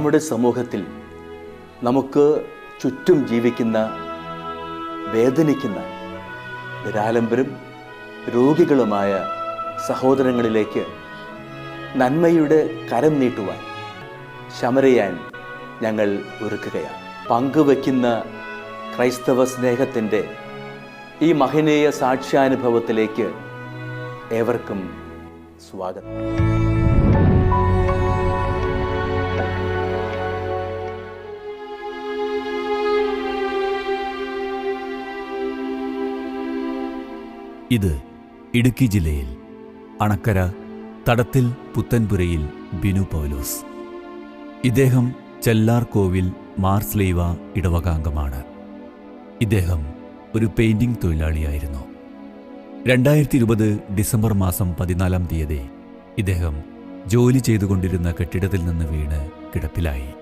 നമ്മുടെ സമൂഹത്തിൽ നമുക്ക് ചുറ്റും ജീവിക്കുന്ന, വേദനിക്കുന്ന, നിരാലംബരും രോഗികളുമായ സഹോദരങ്ങളിലേക്ക് നന്മയുടെ കരം നീട്ടുവാൻ ശമരിയാൻ ഞങ്ങൾ ഒരുക്കുകയാണ്. പങ്കുവയ്ക്കുന്ന ക്രൈസ്തവ സ്നേഹത്തിൻ്റെ ഈ മഹനീയ സാക്ഷ്യാനുഭവത്തിലേക്ക് ഏവർക്കും സ്വാഗതം. ഇത് ഇടുക്കി ജില്ലയിൽ അണക്കര തടത്തിൽ പുത്തൻപുരയിൽ ബിനു പൗലോസ്. ഇദ്ദേഹം ചെല്ലാർ കോവിൽ മാർസ്ലീവ ഇടവകാംഗമാണ്. ഇദ്ദേഹം ഒരു പെയിന്റിംഗ് തൊഴിലാളിയായിരുന്നു. 2020 ഡിസംബർ മാസം 14 തീയതി ഇദ്ദേഹം ജോലി ചെയ്തുകൊണ്ടിരുന്ന കെട്ടിടത്തിൽ നിന്ന് വീണ് കിടപ്പിലായി.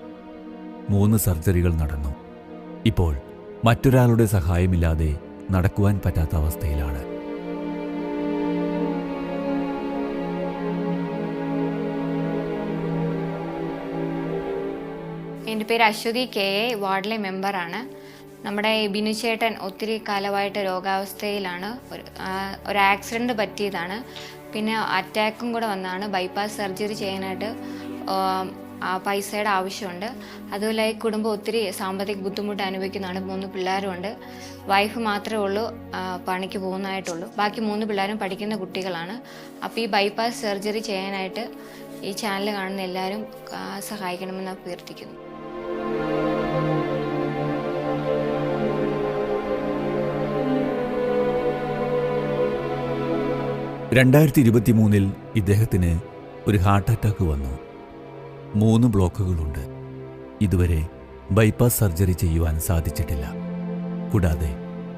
3 സർജറികൾ നടന്നു. ഇപ്പോൾ മറ്റൊരാളുടെ സഹായമില്ലാതെ നടക്കുവാൻ പറ്റാത്ത അവസ്ഥയിലാണ്. എൻ്റെ പേര് അശ്വതി കെ എ, വാർഡിലെ മെമ്പറാണ്. നമ്മുടെ ബിനു ചേട്ടൻ ഒത്തിരി കാലമായിട്ട് രോഗാവസ്ഥയിലാണ്. ഒരു ആക്സിഡൻറ്റ് പറ്റിയതാണ്. പിന്നെ അറ്റാക്കും കൂടെ വന്നതാണ്. ബൈപ്പാസ് സർജറി ചെയ്യാനായിട്ട് പൈസയുടെ ആവശ്യമുണ്ട്. അതുപോലെ ഈ കുടുംബം ഒത്തിരി സാമ്പത്തിക ബുദ്ധിമുട്ട് അനുഭവിക്കുന്നതാണ്. 3 പിള്ളേരുമുണ്ട്. വൈഫ് മാത്രമേ ഉള്ളൂ പണിക്ക് പോകുന്നതായിട്ടുള്ളൂ. ബാക്കി 3 പിള്ളേരും പഠിക്കുന്ന കുട്ടികളാണ്. അപ്പോൾ ഈ ബൈപ്പാസ് സർജറി ചെയ്യാനായിട്ട് ഈ ചാനൽ കാണുന്ന എല്ലാവരും സഹായിക്കണമെന്ന് അഭ്യർത്ഥിക്കുന്നു. ൽ ഇദ്ദേഹത്തിന് ഒരു ഹാർട്ട് അറ്റാക്ക് വന്നു. 3 ബ്ലോക്കുകളുണ്ട്. ഇതുവരെ ബൈപ്പാസ് സർജറി ചെയ്യുവാൻ സാധിച്ചിട്ടില്ല. കൂടാതെ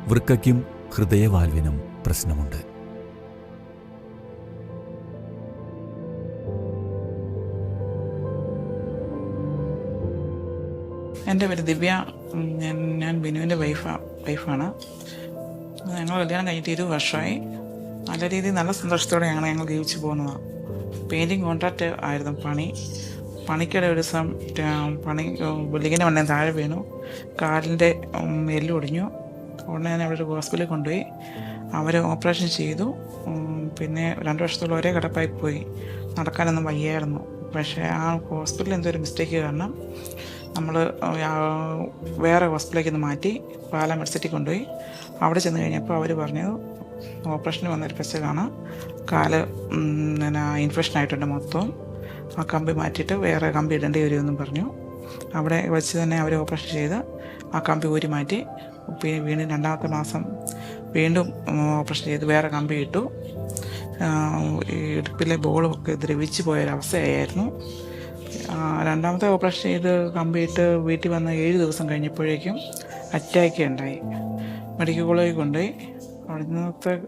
വൃക്കയ്ക്കും ഹൃദയവാൽവിനും പ്രശ്നമുണ്ട്. എൻ്റെ പേര് ദിവ്യ. ഞാൻ ബിനുവിൻ്റെ വൈഫാണ്. ഞങ്ങൾ കല്യാണം കഴിഞ്ഞിട്ട് 20 വർഷമായി. നല്ല രീതിയിൽ നല്ല സന്തോഷത്തോടെയാണ് ഞങ്ങൾ ജീവിച്ചു പോകുന്നതാണ്. പെയിൻറ്റിങ് കോൺട്രാക്റ്റ് ആയിരുന്നു പണിക്കിടെ ഒരു ദിവസം ബിൽഡിങ്ങിൻ്റെ മണ്ണേ താഴെ വീണു. കാലിൻ്റെ എല്ല് ഒടിഞ്ഞു. ഉടനെ തന്നെ അവിടെ ഒരു ഹോസ്പിറ്റലിൽ കൊണ്ടുപോയി. അവർ ഓപ്പറേഷൻ ചെയ്തു. പിന്നെ 2 വർഷത്തോളം ഒരേ കിടപ്പായി പോയി. നടക്കാനൊന്നും വയ്യായിരുന്നു. പക്ഷേ ആ ഹോസ്പിറ്റലിൽ എന്തോ ഒരു മിസ്റ്റേക്ക് കാരണം നമ്മൾ വേറെ ഹോസ്പിറ്റലിലേക്ക് ഒന്ന് മാറ്റി പാലാ മെഡിസിറ്റി കൊണ്ടുപോയി. അവിടെ ചെന്ന് കഴിഞ്ഞപ്പോൾ അവർ പറഞ്ഞത് ഓപ്പറേഷന് വന്നൊരു പെശകാണ്. കാല് ഇൻഫെക്ഷൻ ആയിട്ടുണ്ട് മൊത്തം. ആ കമ്പി മാറ്റിയിട്ട് വേറെ കമ്പി ഇടേണ്ടി വരുമെന്നും പറഞ്ഞു. അവിടെ വെച്ച് തന്നെ അവർ ഓപ്പറേഷൻ ചെയ്ത് ആ കമ്പി ഊരി മാറ്റി. വീണ്ടും 2ാമത്തെ മാസം വീണ്ടും ഓപ്പറേഷൻ ചെയ്ത് വേറെ കമ്പി ഇട്ടു. ഇടുപ്പിലെ ബോളൊക്കെ ദ്രവിച്ച് പോയൊരവസ്ഥയായിരുന്നു. 2ാമത്തെ ഓപ്പറേഷൻ ചെയ്ത് കമ്പിയിട്ട് വീട്ടിൽ വന്ന് 7 ദിവസം കഴിഞ്ഞപ്പോഴേക്കും അറ്റാക്ക് ഉണ്ടായി. മെഡിക്കൽ കോളേജിൽ കൊണ്ടുപോയി.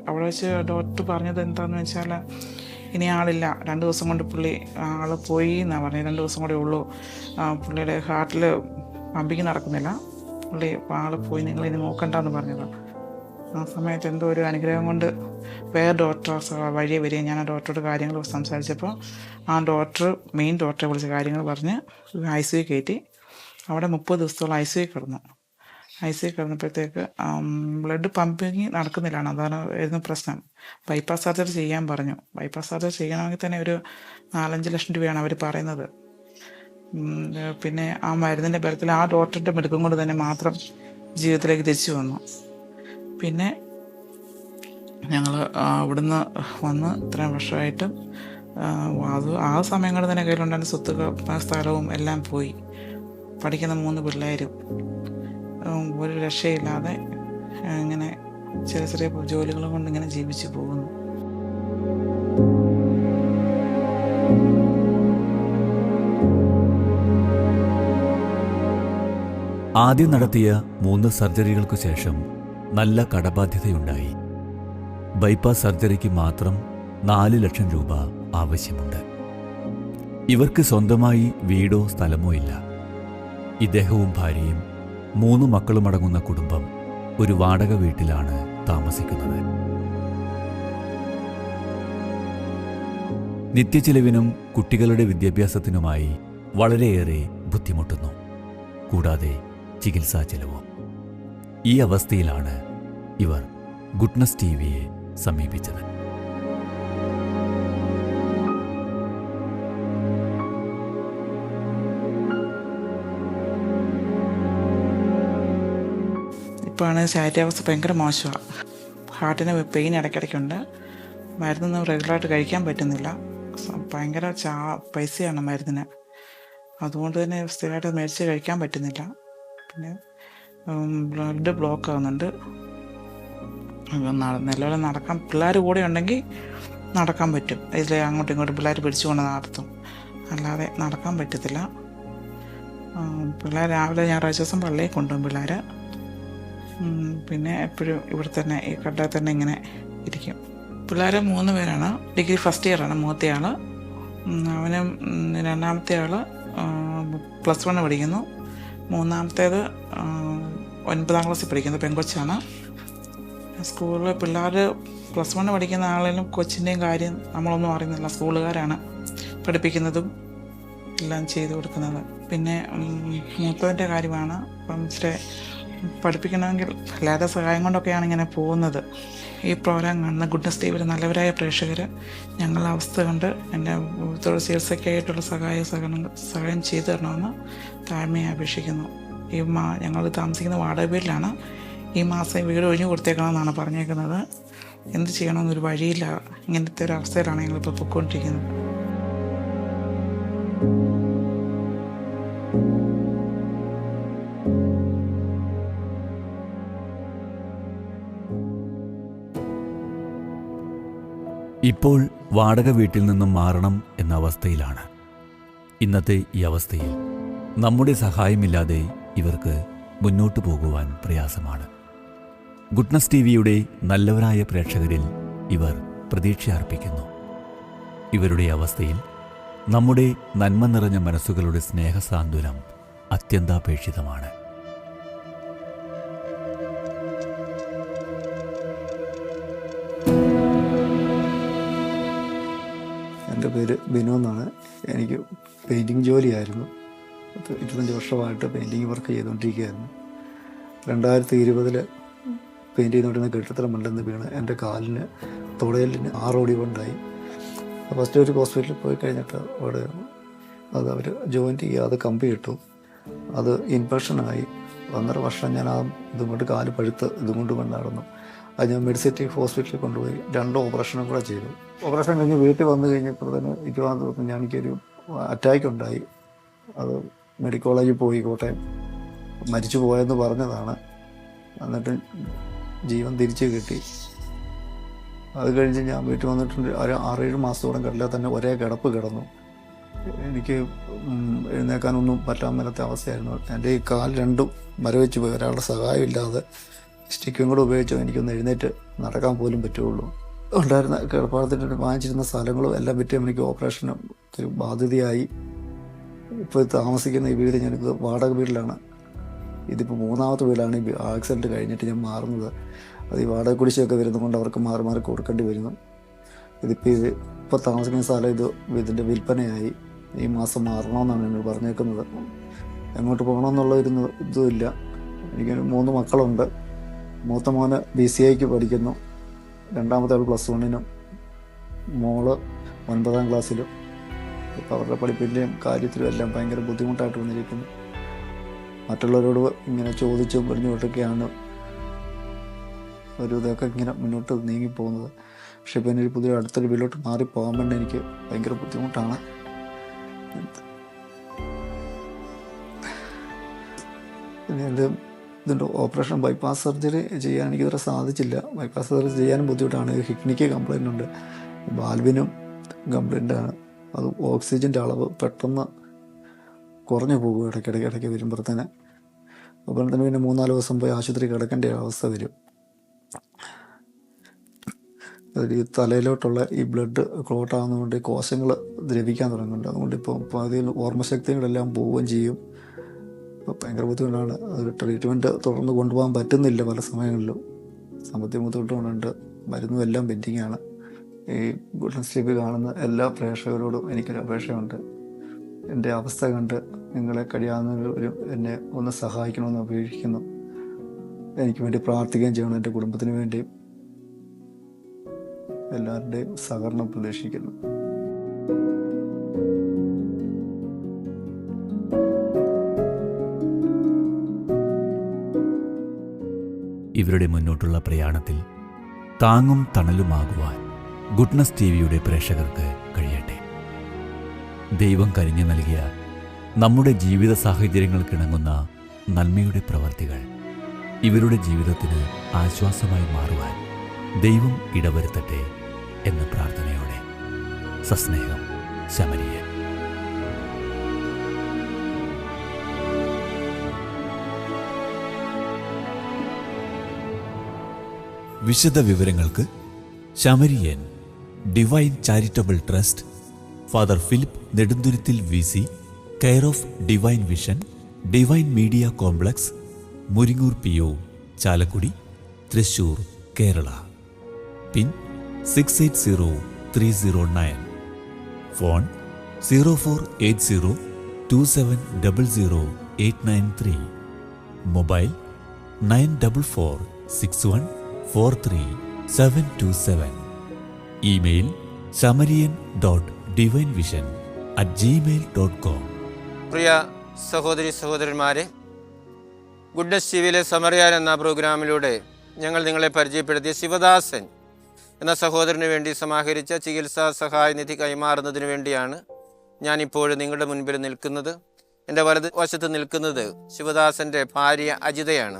അവിടെ വെച്ച് ഡോക്ടർ പറഞ്ഞത് എന്താണെന്ന് വെച്ചാൽ ഇനി ആളില്ല, 2 ദിവസം കൊണ്ട് പുള്ളി ആൾ പോയി എന്നാണ് പറഞ്ഞത്. 2 ദിവസം കൂടെ ഉള്ളൂ. പുള്ളിയുടെ ഹാർട്ടിൽ പമ്പിങ് നടക്കുന്നില്ല. പുള്ളി ആൾ പോയി, നിങ്ങളിനി നോക്കണ്ടെന്ന് പറഞ്ഞത്. ആ സമയത്ത് എന്തോ ഒരു അനുഗ്രഹം കൊണ്ട് വേറെ ഡോക്ടർ വഴിയെ വരിക. ഞാൻ ആ ഡോക്ടറോട് കാര്യങ്ങൾ സംസാരിച്ചപ്പോൾ ആ മെയിൻ ഡോക്ടറെ വിളിച്ച കാര്യങ്ങൾ പറഞ്ഞ് ICU കയറ്റി. അവിടെ 30 ദിവസത്തോളം ICU കിടന്നു. ICU കിടന്നപ്പോഴത്തേക്ക് ബ്ലഡ് പമ്പിങ് നടക്കുന്നില്ലാണ്. അതാണ് വരുന്ന പ്രശ്നം. ബൈപ്പാസ് സർജറി ചെയ്യാൻ പറഞ്ഞു. ബൈപ്പാസ് സർജറി ചെയ്യണമെങ്കിൽ തന്നെ ഒരു 4-5 ലക്ഷം രൂപയാണ് അവർ പറയുന്നത്. പിന്നെ ആ മരുന്നിൻ്റെ ബലത്തിൽ ആ ഡോക്ടറിൻ്റെ മെടുക്കും കൊണ്ട് തന്നെ മാത്രം ജീവിതത്തിലേക്ക് തിരിച്ചു വന്നു. പിന്നെ ഞങ്ങൾ അവിടുന്ന് വന്ന് ഇത്രയും വർഷമായിട്ടും ആ സമയം കൊണ്ട് തന്നെ കയ്യിലുണ്ടായിരുന്ന സ്വത്തുക്കൾ സ്ഥലവും എല്ലാം പോയി. പഠിക്കുന്ന 3 പിള്ളേരും ഒരു രക്ഷയില്ലാതെ ഇങ്ങനെ ചെറിയ ജോലികൾ കൊണ്ട് ഇങ്ങനെ ജീവിച്ചു പോകുന്നു. ആദ്യം നടത്തിയ 3 സർജറികൾക്കു ശേഷം നല്ല കടബാധ്യതയുണ്ടായി. ബൈപ്പാസ് സർജറിക്ക് മാത്രം 4 ലക്ഷം രൂപ ആവശ്യമുണ്ട്. ഇവർക്ക് സ്വന്തമായി വീടോ സ്ഥലമോ ഇല്ല. ഇദ്ദേഹവും ഭാര്യയും 3 മക്കളുമടങ്ങുന്ന കുടുംബം ഒരു വാടക വീട്ടിലാണ് താമസിക്കുന്നത്. നിത്യച്ചിലവിനും കുട്ടികളുടെ വിദ്യാഭ്യാസത്തിനുമായി വളരെയേറെ ബുദ്ധിമുട്ടുന്നു. കൂടാതെ ചികിത്സാ ചെലവും. ഈ അവസ്ഥയിലാണ് ഇവർ ഗുഡ്നസ് ടിവിയെ സമീപിച്ചത്. ഇപ്പോഴാണ് ശാരീരാവസ്ഥ ഭയങ്കര മോശമാണ്. ഹാർട്ടിന് പെയിൻ ഇടയ്ക്കിടയ്ക്കുണ്ട്. മരുന്നൊന്നും റെഗുലറായിട്ട് കഴിക്കാൻ പറ്റുന്നില്ല. ഭയങ്കര പൈസയാണ് മരുന്നിന്. അതുകൊണ്ട് തന്നെ സ്ഥിരമായിട്ട് മേടിച്ച് കഴിക്കാൻ പറ്റുന്നില്ല. പിന്നെ ബ്ലഡ് ബ്ലോക്ക് ആകുന്നുണ്ട്. നല്ലപോലെ നടക്കാൻ പിള്ളേർ കൂടെ ഉണ്ടെങ്കിൽ നടക്കാൻ പറ്റും. ഇതിൽ അങ്ങോട്ടും ഇങ്ങോട്ടും പിള്ളേർ പിടിച്ചുകൊണ്ട് നടത്തും. അല്ലാതെ നടക്കാൻ പറ്റത്തില്ല. പിള്ളേർ രാവിലെ ഞായറാഴ്ച ദിവസം പള്ളിയിൽ കൊണ്ടുപോകും പിള്ളേർ. പിന്നെ എപ്പോഴും ഇവിടെ തന്നെ ഈ കടയിൽ തന്നെ ഇങ്ങനെ ഇരിക്കും. പിള്ളേർ 3 പേരാണ്. ഡിഗ്രി ഫസ്റ്റ് ഇയറാണ് മൂത്തയാൾ. അവന് രണ്ടാമത്തെ ആൾ +1 പഠിക്കുന്നു. മൂന്നാമത്തേത് 9ാം ക്ലാസ്സിൽ പഠിക്കുന്നത് പെൺകൊച്ചാണ്. സ്കൂളിൽ പിള്ളേർ +1 പഠിക്കുന്ന ആളിലും കൊച്ചിൻ്റെയും കാര്യം നമ്മളൊന്നും അറിയുന്നില്ല. സ്കൂളുകാരാണ് പഠിപ്പിക്കുന്നതും എല്ലാം ചെയ്തു കൊടുക്കുന്നത്. പിന്നെ മൂത്തതിൻ്റെ കാര്യമാണ്. അപ്പം ഇച്ചിരി പഠിപ്പിക്കണമെങ്കിൽ എല്ലാവരുടെ സഹായം കൊണ്ടൊക്കെയാണ് ഇങ്ങനെ പോകുന്നത്. ഈ പ്രോഗ്രാം കാണുന്ന ഗുഡ്നസ് ടിവിയിലെ നല്ലവരായ പ്രേക്ഷകർ ഞങ്ങളുടെ അവസ്ഥ കണ്ട് എൻ്റെ ചികിത്സയ്ക്കായിട്ടുള്ള സഹായം ചെയ്തു തരണമെന്ന് താഴ്മയെ അപേക്ഷിക്കുന്നു. ഞങ്ങൾ താമസിക്കുന്ന വാടക വീട്ടിലാണ്. ഈ മാസം വീട് ഒഴിഞ്ഞു കൊടുത്തേക്കണമെന്നാണ് പറഞ്ഞേക്കുന്നത്. എന്ത് ചെയ്യണമെന്നൊരു വഴിയില്ല. ഇങ്ങനത്തെ ഒരു അവസ്ഥയിലാണ് ഞങ്ങളിപ്പോൾ പൊയ്ക്കൊണ്ടിരിക്കുന്നത്. ഇപ്പോൾ വാടക വീട്ടിൽ നിന്നും മാറണം എന്ന അവസ്ഥയിലാണ്. ഇന്നത്തെ ഈ അവസ്ഥയിൽ നമ്മുടെ സഹായമില്ലാതെ ഇവർക്ക് മുന്നോട്ടു പോകുവാൻ പ്രയാസമാണ്. ഗുഡ്നസ് ടിവിയുടെ നല്ലവരായ പ്രേക്ഷകരിൽ ഇവർ പ്രതീക്ഷ അർപ്പിക്കുന്നു. ഇവരുടെ അവസ്ഥയിൽ നമ്മുടെ നന്മ നിറഞ്ഞ മനസ്സുകളുടെ സ്നേഹസാന്ത്വനം അത്യന്താപേക്ഷിതമാണ്. എൻ്റെ പേര് ബിനു എന്നാണ്. എനിക്ക് പെയിൻറ്റിങ് ജോലിയായിരുന്നു. 25 വർഷമായിട്ട് പെയിൻറ്റിങ് വർക്ക് ചെയ്തുകൊണ്ടിരിക്കുകയായിരുന്നു. 2020 പെയിൻറ്റ് ചെയ്തുകൊണ്ടിരുന്ന കെട്ടിടത്തിൽ മണ്ടെന്ന് വീണ് എൻ്റെ കാലിന് തുടയലിന് 6 ഒടിവുണ്ടായി. ഫസ്റ്റ് ഒരു ഹോസ്പിറ്റലിൽ പോയി കഴിഞ്ഞിട്ട് അവിടെ അത് അവർ ജോയിൻറ്റ് ചെയ്യാതെ കമ്പി ഇട്ടു. അത് ഇൻഫെക്ഷനായി 1.5 വർഷം ഞാൻ ഇതുകൊണ്ട് കാല് പഴുത്ത് ഇതുകൊണ്ട് കൊണ്ടായിരുന്നു. അത് ഞാൻ മെഡിസിറ്റി ഹോസ്പിറ്റലിൽ കൊണ്ടുപോയി 2 ഓപ്പറേഷനും കൂടെ ചെയ്തു. ഓപ്പറേഷൻ കഴിഞ്ഞ് വീട്ടിൽ വന്നു കഴിഞ്ഞപ്പോൾ തന്നെ 20 ദിവസം എനിക്കൊരു അറ്റാക്ക് ഉണ്ടായി. അത് മെഡിക്കൽ കോളേജിൽ പോയി, കോട്ടയം. മരിച്ചു പോയെന്ന് പറഞ്ഞതാണ്. എന്നിട്ട് ജീവൻ തിരിച്ചു കിട്ടി. അത് കഴിഞ്ഞ് ഞാൻ വീട്ടിൽ വന്നിട്ട് ഒരു 6-7 മാസത്തോളം കടലിൽ തന്നെ ഒരേ കിടപ്പ് കിടന്നു. എനിക്ക് എഴുന്നേക്കാനൊന്നും പറ്റാൻ മേലാത്ത അവസ്ഥയായിരുന്നു. എൻ്റെ ഈ കാൽ രണ്ടും മരവിച്ച് പോയി. ഒരാളുടെ സഹായമില്ലാതെ സ്റ്റിക്കും കൂടെ ഉപയോഗിച്ചോ എനിക്കൊന്ന് എഴുന്നേറ്റ് നടക്കാൻ പോലും പറ്റുള്ളൂ. ഉണ്ടായിരുന്ന കിടപ്പാടത്തിൻ്റെ വാങ്ങിച്ചിരുന്ന സ്ഥലങ്ങളും എല്ലാം വിറ്റ് എനിക്ക് ഓപ്പറേഷന് ഒരു ബാധ്യതയായി. ഇപ്പോൾ താമസിക്കുന്ന ഈ വീട് ഞാനിത് വാടക വീട്ടിലാണ്. ഇതിപ്പോൾ 3ാമത്തെ വീടാണ്. ഈ ആക്സിഡൻറ്റ് കഴിഞ്ഞിട്ട് ഞാൻ മാറുന്നത്. അത് ഈ വാടക കുടിശ്ശിയൊക്കെ വരുന്നതുകൊണ്ട് അവർക്ക് മാറി മാറി കൊടുക്കേണ്ടി വരുന്നു. ഇപ്പോൾ താമസിക്കുന്ന സ്ഥലം ഇതിൻ്റെ വിൽപ്പനയായി. ഈ മാസം മാറണമെന്നാണ് എന്നോട് പറഞ്ഞേക്കുന്നത്. എങ്ങോട്ട് പോകണമെന്നുള്ള ഒരു ഇതുമില്ല. എനിക്ക് 3 മക്കളുണ്ട്. മൂത്ത മോന് BCIക്ക് പഠിക്കുന്നു. രണ്ടാമത്തെ ആൾ +1-നും, മോള് 9ാം ക്ലാസ്സിലും. ഇപ്പോൾ അവരുടെ പഠിപ്പിൻ്റെയും കാര്യത്തിലും എല്ലാം ഭയങ്കര ബുദ്ധിമുട്ടായിട്ട് വന്നിരിക്കുന്നു. മറ്റുള്ളവരോട് ഇങ്ങനെ ചോദിച്ചും പറഞ്ഞുകൊണ്ടൊക്കെയാണ് ഒരു ഇതൊക്കെ ഇങ്ങനെ മുന്നോട്ട് നീങ്ങിപ്പോകുന്നത്. പക്ഷെ ഇപ്പം എൻ്റെ അടുത്തൊരു വീട്ടിലോട്ട് മാറിപ്പോകാൻ വേണ്ടി എനിക്ക് ഭയങ്കര ബുദ്ധിമുട്ടാണ്. പിന്നെ ഇതിൻ്റെ ഓപ്പറേഷൻ ബൈപ്പാസ് സർജറി ചെയ്യാൻ എനിക്കിതുവരെ സാധിച്ചില്ല. ബൈപ്പാസ് സർജറി ചെയ്യാനും ബുദ്ധിമുട്ടാണ്. കിഡ്നിക്ക് കംപ്ലയിൻ്റ് ഉണ്ട്, വാൽവിനും കംപ്ലയിൻ്റാണ്. അത് ഓക്സിജൻ്റെ അളവ് പെട്ടെന്ന് കുറഞ്ഞു പോകും ഇടയ്ക്കിടയ്ക്ക് വരുമ്പോഴത്തേന്. അപ്പോൾ തന്നെ പിന്നെ 3-4 ദിവസം പോയി ആശുപത്രി കിടക്കേണ്ട അവസ്ഥ വരും. ഈ തലയിലോട്ടുള്ള ഈ ബ്ലഡ് ക്ലോട്ട് ആകുന്നതുകൊണ്ട് കോശങ്ങൾ ദ്രവിക്കാൻ തുടങ്ങുന്നുണ്ട്. അതുകൊണ്ട് ഇപ്പോൾ അതിൽ ഓർമ്മശക്തികളെല്ലാം പോവുകയും ചെയ്യും. ഇപ്പോൾ ഭയങ്കര ബുദ്ധിമുട്ടാണ്. അത് ട്രീറ്റ്മെൻറ്റ് തുടർന്ന് കൊണ്ടുപോകാൻ പറ്റുന്നില്ല. പല സമയങ്ങളിലും സാമ്പത്തിക ബുദ്ധിമുട്ടുകളുണ്ട്. മരുന്നും എല്ലാം പെൻഡിങ്ങാണ്. ഈ ഗുഡ്നസ് ടിവി കാണുന്ന എല്ലാ പ്രേക്ഷകരോടും എനിക്കൊരു അപേക്ഷയുണ്ട്. എൻ്റെ അവസ്ഥ കണ്ട് നിങ്ങളെ കഴിയാവുന്ന എന്നെ ഒന്ന് സഹായിക്കണമെന്ന് അപേക്ഷിക്കുന്നു. എനിക്ക് വേണ്ടി പ്രാർത്ഥിക്കുകയും ചെയ്യണം. എൻ്റെ കുടുംബത്തിന് വേണ്ടിയും എല്ലാവരുടെയും സഹകരണം പ്രതീക്ഷിക്കുന്നു. ഇവരുടെ മുന്നോട്ടുള്ള പ്രയാണത്തിൽ താങ്ങും തണലുമാകുവാൻ ഗുഡ്നസ് ടിവിയുടെ പ്രേക്ഷകർക്ക് കഴിയട്ടെ. ദൈവം കനിഞ്ഞു നൽകിയ നമ്മുടെ ജീവിത സാഹചര്യങ്ങൾക്കിണങ്ങുന്ന നന്മയുടെ പ്രവർത്തികൾ ഇവരുടെ ജീവിതത്തിന് ആശ്വാസമായി മാറുവാൻ ദൈവം ഇടവരുത്തട്ടെ എന്ന പ്രാർത്ഥനയോടെ സസ്നേഹം, ശമരിയൻ. വിശദ വിവരങ്ങൾക്ക് Samarian divine charitable trust, father Philip Nedunthuruthil VC, care of divine vision, divine media complex, Muringoor PO, Chalakudy, Thrissur, Kerala. Pin 680309. Phone 048027000893. Mobile 9446143727. Email samarian.divinevision@gmail.com. പ്രിയ സഹോദരി സഹോദരന്മാരെ, ഗുഡ്നസ് ടിവിയിലെ സമറിയാൻ എന്ന പ്രോഗ്രാമിലൂടെ ഞങ്ങൾ നിങ്ങളെ പരിചയപ്പെടുത്തിയ ശിവദാസൻ എന്ന സഹോദരന് വേണ്ടി സമാഹരിച്ച ചികിത്സാ സഹായ നിധി കൈമാറുന്നതിന് വേണ്ടിയാണ് ഞാനിപ്പോൾ നിങ്ങളുടെ മുൻപിൽ നിൽക്കുന്നത്. എൻ്റെ വലത് വശത്ത് നിൽക്കുന്നത് ശിവദാസൻ്റെ ഭാര്യ അജിതയാണ്.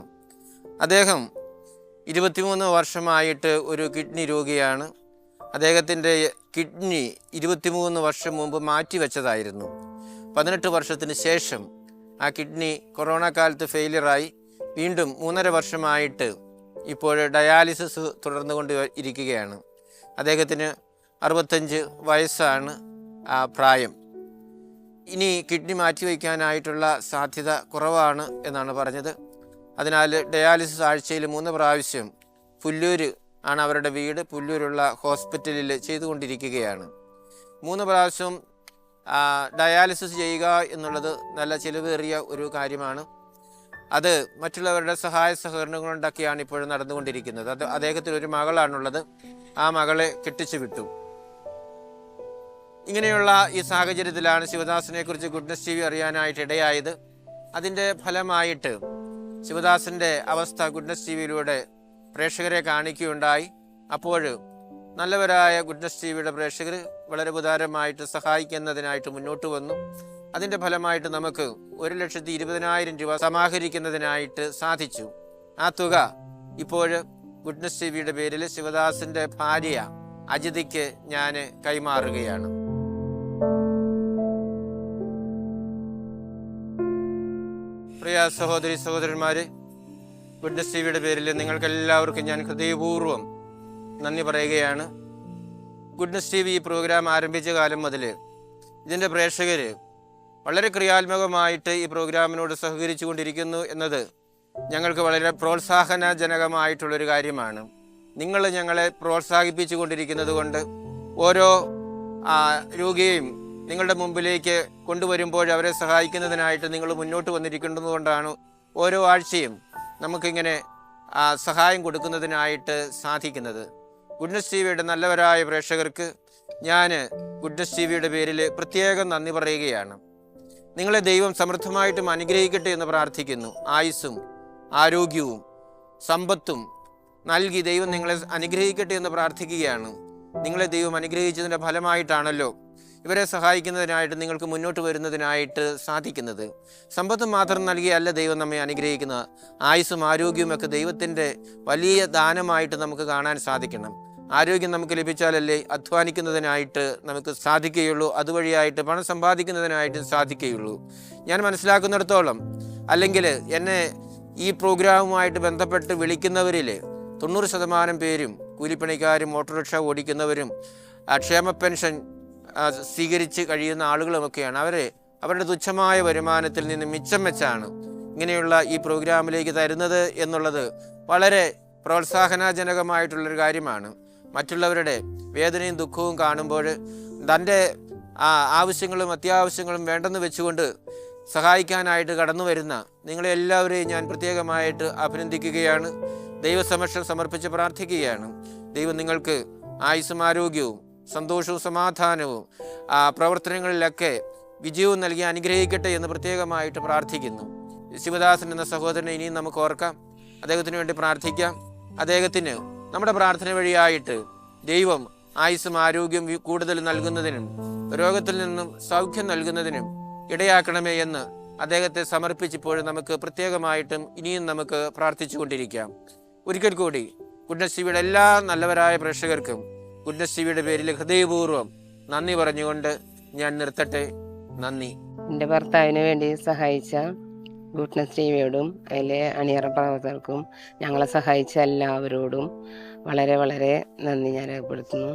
അദ്ദേഹം 23 വർഷമായിട്ട് ഒരു കിഡ്നി രോഗിയാണ്. അദ്ദേഹത്തിൻ്റെ കിഡ്നി 23 വർഷം മുമ്പ് മാറ്റിവെച്ചതായിരുന്നു. 18 വർഷത്തിന് ശേഷം ആ കിഡ്നി കൊറോണ കാലത്ത് ഫെയിലിയറായി വീണ്ടും 3.5 വർഷമായിട്ട് ഇപ്പോൾ ഡയാലിസിസ് തുടർന്നുകൊണ്ട് ഇരിക്കുകയാണ്. അദ്ദേഹത്തിന് 65 വയസ്സാണ് പ്രായം. ഇനി കിഡ്നി മാറ്റിവെക്കാനായിട്ടുള്ള സാധ്യത കുറവാണ് എന്നാണ് പറഞ്ഞത്. അതിനാൽ ഡയാലിസിസ് ആഴ്ചയിൽ 3 പ്രാവശ്യം പുല്ലൂർ ആണ് അവരുടെ വീട്, പുല്ലൂരുള്ള ഹോസ്പിറ്റലിൽ ചെയ്തുകൊണ്ടിരിക്കുകയാണ്. 3 പ്രാവശ്യം ഡയാലിസിസ് ചെയ്യുക എന്നുള്ളത് നല്ല ചിലവേറിയ ഒരു കാര്യമാണ്. അത് മറ്റുള്ളവരുടെ സഹായ സഹകരണങ്ങളുണ്ടാക്കിയാണ് ഇപ്പോഴും നടന്നുകൊണ്ടിരിക്കുന്നത്. അദ്ദേഹത്തിന് ഒരു മകളാണുള്ളത്. ആ മകളെ കെട്ടിച്ചു വിട്ടു. ഇങ്ങനെയുള്ള ഈ സാഹചര്യത്തിലാണ് ശിവദാസനെ കുറിച്ച് ഗുഡ്നസ് ടിവി അറിയാനായിട്ട് ഇടയായത്. അതിൻ്റെ ഫലമായിട്ട് ശിവദാസൻ്റെ അവസ്ഥ ഗുഡ്നസ് ടിവിയിലൂടെ പ്രേക്ഷകരെ കാണിക്കുകയുണ്ടായി. അപ്പോൾ നല്ലവരായ ഗുഡ്നസ് ടിവിയുടെ പ്രേക്ഷകർ വളരെ ഉദാരമായിട്ട് സഹായിക്കുന്നതിനായിട്ട് മുന്നോട്ട് വന്നു. അതിൻ്റെ ഫലമായിട്ട് നമുക്ക് 1,20,000 രൂപ സമാഹരിക്കുന്നതിനായിട്ട് സാധിച്ചു. ആ തുക ഇപ്പോൾ ഗുഡ്നസ് ടിവിയുടെ പേരിൽ ശിവദാസൻ്റെ ഭാര്യ അജിതയ്ക്ക് ഞാൻ കൈമാറുകയാണ്. പ്രിയ സഹോദരി സഹോദരന്മാരെ, ഗുഡ്നസ് ടിവിയുടെ പേരിൽ നിങ്ങൾക്കെല്ലാവർക്കും ഞാൻ ഹൃദയപൂർവ്വം നന്ദി പറയുകയാണ്. ഗുഡ്നസ് ടിവി ഈ പ്രോഗ്രാം ആരംഭിച്ച കാലം മുതൽ ഇതിൻ്റെ പ്രേക്ഷകർ വളരെ ക്രിയാത്മകമായിട്ട് ഈ പ്രോഗ്രാമിനോട് സഹകരിച്ചു കൊണ്ടിരിക്കുന്നു എന്നത് ഞങ്ങൾക്ക് വളരെ പ്രോത്സാഹനജനകമായിട്ടുള്ളൊരു കാര്യമാണ്. നിങ്ങൾ ഞങ്ങളെ പ്രോത്സാഹിപ്പിച്ചു കൊണ്ടിരിക്കുന്നത് കൊണ്ട് ഓരോ രോഗിയെയും നിങ്ങളുടെ മുമ്പിലേക്ക് കൊണ്ടുവരുമ്പോൾ അവരെ സഹായിക്കുന്നതിനായിട്ട് നിങ്ങൾ മുന്നോട്ട് വന്നിരിക്കുന്നതുകൊണ്ടാണ് ഓരോ ആഴ്ചയും നമുക്കിങ്ങനെ സഹായം കൊടുക്കുന്നതിനായിട്ട് സാധിക്കുന്നത്. ഗുഡ്നസ് ടിവിയുടെ നല്ലവരായ പ്രേക്ഷകർക്ക് ഞാൻ ഗുഡ്നസ് ടിവിയുടെ പേരിൽ പ്രത്യേകം നന്ദി പറയുകയാണ്. നിങ്ങളെ ദൈവം സമൃദ്ധമായിട്ടും അനുഗ്രഹിക്കട്ടെ എന്ന് പ്രാർത്ഥിക്കുന്നു. ആയുസ്സും ആരോഗ്യവും സമ്പത്തും നൽകി ദൈവം നിങ്ങളെ അനുഗ്രഹിക്കട്ടെ എന്ന് പ്രാർത്ഥിക്കുകയാണ്. നിങ്ങളെ ദൈവം അനുഗ്രഹിച്ചതിൻ്റെ ഫലമായിട്ടാണല്ലോ ഇവരെ സഹായിക്കുന്നതിനായിട്ട് നിങ്ങൾക്ക് മുന്നോട്ട് വരുന്നതിനായിട്ട് സാധിക്കുന്നത്. സമ്പത്ത് മാത്രം നൽകിയല്ല ദൈവം നമ്മെ അനുഗ്രഹിക്കുന്നത്. ആയുസ്സും ആരോഗ്യവുമൊക്കെ ദൈവത്തിൻ്റെ വലിയ ദാനമായിട്ട് നമുക്ക് കാണാൻ സാധിക്കണം. ആരോഗ്യം നമുക്ക് ലഭിച്ചാലല്ലേ അധ്വാനിക്കുന്നതിനായിട്ട് നമുക്ക് സാധിക്കുകയുള്ളൂ, അതുവഴിയായിട്ട് പണം സമ്പാദിക്കുന്നതിനായിട്ട് സാധിക്കുകയുള്ളൂ. ഞാൻ മനസ്സിലാക്കുന്നിടത്തോളം, അല്ലെങ്കിൽ എന്നെ ഈ പ്രോഗ്രാമുമായിട്ട് ബന്ധപ്പെട്ട് വിളിക്കുന്നവരിൽ 90% പേരും കൂലിപ്പണിക്കാരും ഓട്ടോറിക്ഷ ഓടിക്കുന്നവരും ക്ഷേമ പെൻഷൻ സ്വീകരിച്ച് കഴിയുന്ന ആളുകളുമൊക്കെയാണ്. അവരുടെ തുച്ഛമായ വരുമാനത്തിൽ നിന്ന് മിച്ചം വെച്ചാണ് ഇങ്ങനെയുള്ള ഈ പ്രോഗ്രാമിലേക്ക് തരുന്നത് എന്നുള്ളത് വളരെ പ്രോത്സാഹനജനകമായിട്ടുള്ളൊരു കാര്യമാണ്. മറ്റുള്ളവരുടെ വേദനയും ദുഃഖവും കാണുമ്പോൾ തൻ്റെ ആവശ്യങ്ങളും അത്യാവശ്യങ്ങളും വേണ്ടെന്ന് വെച്ചുകൊണ്ട് സഹായിക്കാനായിട്ട് കടന്നു വരുന്ന നിങ്ങളെല്ലാവരെയും ഞാൻ പ്രത്യേകമായിട്ട് അഭിനന്ദിക്കുകയാണ്. ദൈവസമക്ഷം സമർപ്പിച്ച് പ്രാർത്ഥിക്കുകയാണ്. ദൈവം നിങ്ങൾക്ക് ആയുസ്സും ആരോഗ്യവും സന്തോഷവും സമാധാനവും പ്രവർത്തനങ്ങളിലൊക്കെ വിജയവും നൽകി അനുഗ്രഹിക്കട്ടെ എന്ന് പ്രത്യേകമായിട്ട് പ്രാർത്ഥിക്കുന്നു. ശിവദാസൻ എന്ന സഹോദരനെ ഇനിയും നമുക്ക് ഓർക്കാം, അദ്ദേഹത്തിന് വേണ്ടി പ്രാർത്ഥിക്കാം. അദ്ദേഹത്തിന് നമ്മുടെ പ്രാർത്ഥന വഴിയായിട്ട് ദൈവം ആയുസ്സും ആരോഗ്യം കൂടുതൽ നൽകുന്നതിനും രോഗത്തിൽ നിന്നും സൗഖ്യം നൽകുന്നതിനും ഇടയാക്കണമേ എന്ന് അദ്ദേഹത്തെ സമർപ്പിച്ചിപ്പോഴും നമുക്ക് പ്രത്യേകമായിട്ടും ഇനിയും നമുക്ക് പ്രാർത്ഥിച്ചു കൊണ്ടിരിക്കാം. ഒരിക്കൽ കൂടി ഗുഡ്നസ് ടിവിയുടെ എല്ലാ നല്ലവരായ പ്രേക്ഷകർക്കും ഗുഡ്നസ് ടിവിയുടെ പേരിൽ ഹൃദയപൂർവ്വം നന്ദി പറഞ്ഞുകൊണ്ട് ഞാൻ നിർത്തട്ടെ. നന്ദി. എൻ്റെ ഭർത്താവിന് വേണ്ടി സഹായിച്ച ഗുഡ്നസ് ടിവിയോടും അതിലെ അണിയറ പ്രവർത്തകർക്കും ഞങ്ങളെ സഹായിച്ച എല്ലാവരോടും വളരെ വളരെ നന്ദി ഞാൻ രേഖപ്പെടുത്തുന്നു.